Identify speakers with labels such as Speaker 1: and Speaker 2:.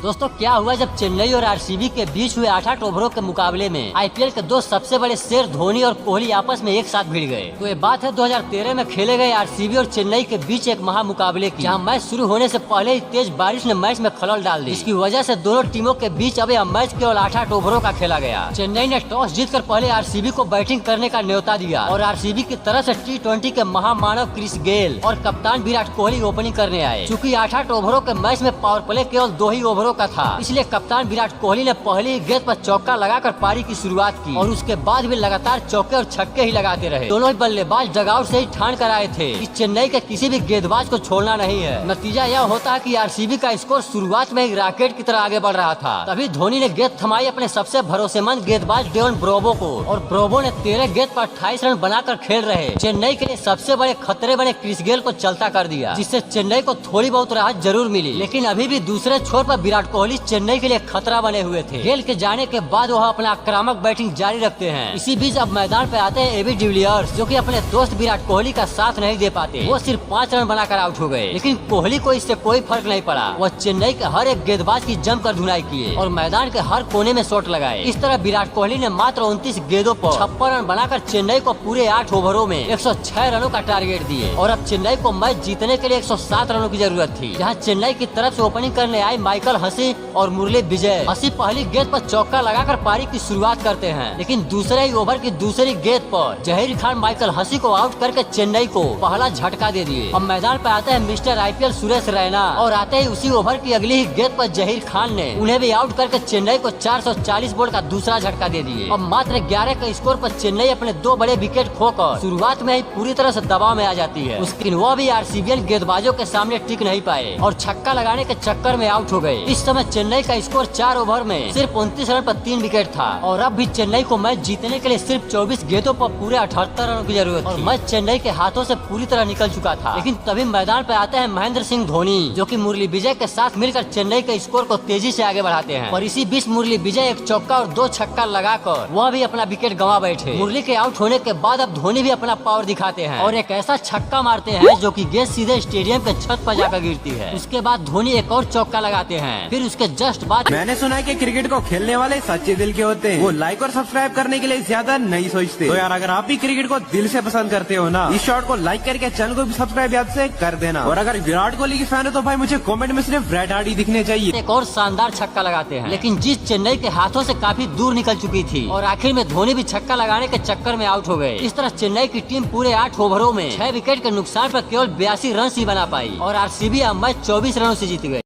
Speaker 1: दोस्तों क्या हुआ जब चेन्नई और आरसीबी के बीच हुए 8-8 ओवरों के मुकाबले में आईपीएल के दो सबसे बड़े शेर धोनी और कोहली आपस में एक साथ भिड़ गए। तो ये बात है 2013 में खेले गए आरसीबी और चेन्नई के बीच एक महामुकाबले की, जहां मैच शुरू होने से पहले ही तेज बारिश ने मैच में खलल डाल दी। इसकी वजह से दोनों टीमों के बीच अब यह मैच केवल 8-8 ओवरों का खेला गया। चेन्नई ने टॉस जीतकर पहले आरसीबी को बैटिंग करने का न्योता दिया और आरसीबी की तरफ से T20 के महामानव क्रिस गेल और कप्तान विराट कोहली ओपनिंग करने आए। चूँकि 8-8 ओवरों के मैच में पावर प्ले केवल 2 ही ओवरों का था, इसलिए कप्तान विराट कोहली ने पहली गेंद पर चौका लगाकर पारी की शुरुआत की और उसके बाद भी लगातार चौके और छक्के ही लगाते रहे। दोनों ही बल्लेबाज डगआउट से ही ठान कर आए थे कि चेन्नई के किसी भी गेंदबाज को छोड़ना नहीं है। नतीजा यह होता है कि आरसीबी का स्कोर शुरुआत में ही रॉकेट की तरह आगे बढ़ रहा था। तभी धोनी ने गेंद थमाई अपने सबसे भरोसेमंद गेंदबाज डेवन ब्रावो को और ब्रावो ने 13 गेंद पर 28 रन बनाकर खेल रहे चेन्नई के लिए सबसे बड़े खतरे बने क्रिस गेल को चलता कर दिया, जिससे चेन्नई को थोड़ी बहुत राहत जरूर मिली। लेकिन अभी भी दूसरे छोर पर विराट कोहली चेन्नई के लिए खतरा बने हुए थे। गेल के जाने के बाद वह अपना आक्रामक बैटिंग जारी रखते हैं। इसी बीच अब मैदान पे आते हैं एबी डिविलियर्स, जो कि अपने दोस्त विराट कोहली का साथ नहीं दे पाते। वो सिर्फ 5 रन बनाकर आउट हो गए, लेकिन कोहली को इससे कोई फर्क नहीं पड़ा। वह चेन्नई के हर एक गेंदबाज की जमकर धुनाई किए और मैदान के हर कोने में शॉट लगाए। इस तरह विराट कोहली ने मात्र 29 गेंदों पर 56 रन बनाकर चेन्नई को पूरे 8 ओवरों में 106 रनों का टारगेट दिए और अब चेन्नई को मैच जीतने के लिए 107 रनों की जरूरत थी। जहां चेन्नई की तरफ से ओपनिंग करने आए माइकल हसी और मुरली विजय। हसी पहली गेंद पर चौका लगाकर पारी की शुरुआत करते हैं, लेकिन दूसरे ही ओवर की दूसरी गेंद पर जहीर खान माइकल हसी को आउट करके चेन्नई को पहला झटका दे दिए। अब मैदान पर आते हैं मिस्टर आईपीएल सुरेश रैना और आते ही उसी ओवर की अगली ही गेंद पर जहीर खान ने उन्हें भी आउट करके चेन्नई को 440 बोल्ट का दूसरा झटका दे दिए। अब मात्र 11 के स्कोर पर चेन्नई अपने 2 बड़े विकेट खोकर शुरुआत में ही पूरी तरह से दबाव में आ जाती है। उसके वो भी आरसीबीएन गेंदबाजों के सामने टिक नहीं पाए और छक्का लगाने के चक्कर में आउट हो गए। इस समय चेन्नई का स्कोर 4 ओवर में सिर्फ 29 रन पर 3 विकेट था और अब भी चेन्नई को मैच जीतने के लिए सिर्फ 24 गेंदों पर पूरे 78 रनों की जरूरत थी। मैच चेन्नई के हाथों से पूरी तरह निकल चुका था। लेकिन तभी मैदान पर आते हैं महेंद्र सिंह धोनी, जो कि मुरली विजय के साथ मिलकर चेन्नई के स्कोर को तेजी से आगे बढ़ाते हैं। और इसी बीच मुरली विजय एक चौका और 2 छक्का लगाकर वह भी अपना विकेट गंवा बैठे। मुरली के आउट होने के बाद अब धोनी भी अपना पावर दिखाते हैं और एक ऐसा छक्का मारते हैं जो कि गेंद सीधे स्टेडियम के छत पर जाकर गिरती है। उसके बाद धोनी एक और चौका लगाते हैं। फिर उसके जस्ट बाद
Speaker 2: मैंने सुना है कि क्रिकेट को खेलने वाले सच्चे दिल के होते हैं। वो लाइक और सब्सक्राइब करने के लिए ज्यादा नहीं सोचते। तो यार अगर आप भी क्रिकेट को दिल से पसंद करते हो ना, इस शॉट को लाइक करके चैनल को भी सब्सक्राइब याद से कर देना। और अगर विराट कोहली की फैन हो तो भाई मुझे कमेंट में सिर्फ रेड हार्ट ही दिखने चाहिए।
Speaker 1: एक और शानदार छक्का लगाते हैं, लेकिन जीत चेन्नई के हाथों से काफी दूर निकल चुकी थी और आखिर में धोनी भी छक्का लगाने के चक्कर में आउट हो गए। इस तरह चेन्नई की टीम पूरे 8 ओवरों में 6 विकेट के नुकसान पर केवल 82 रन ही बना पाई और आरसीबी मैच 24 रनों से जीत गए।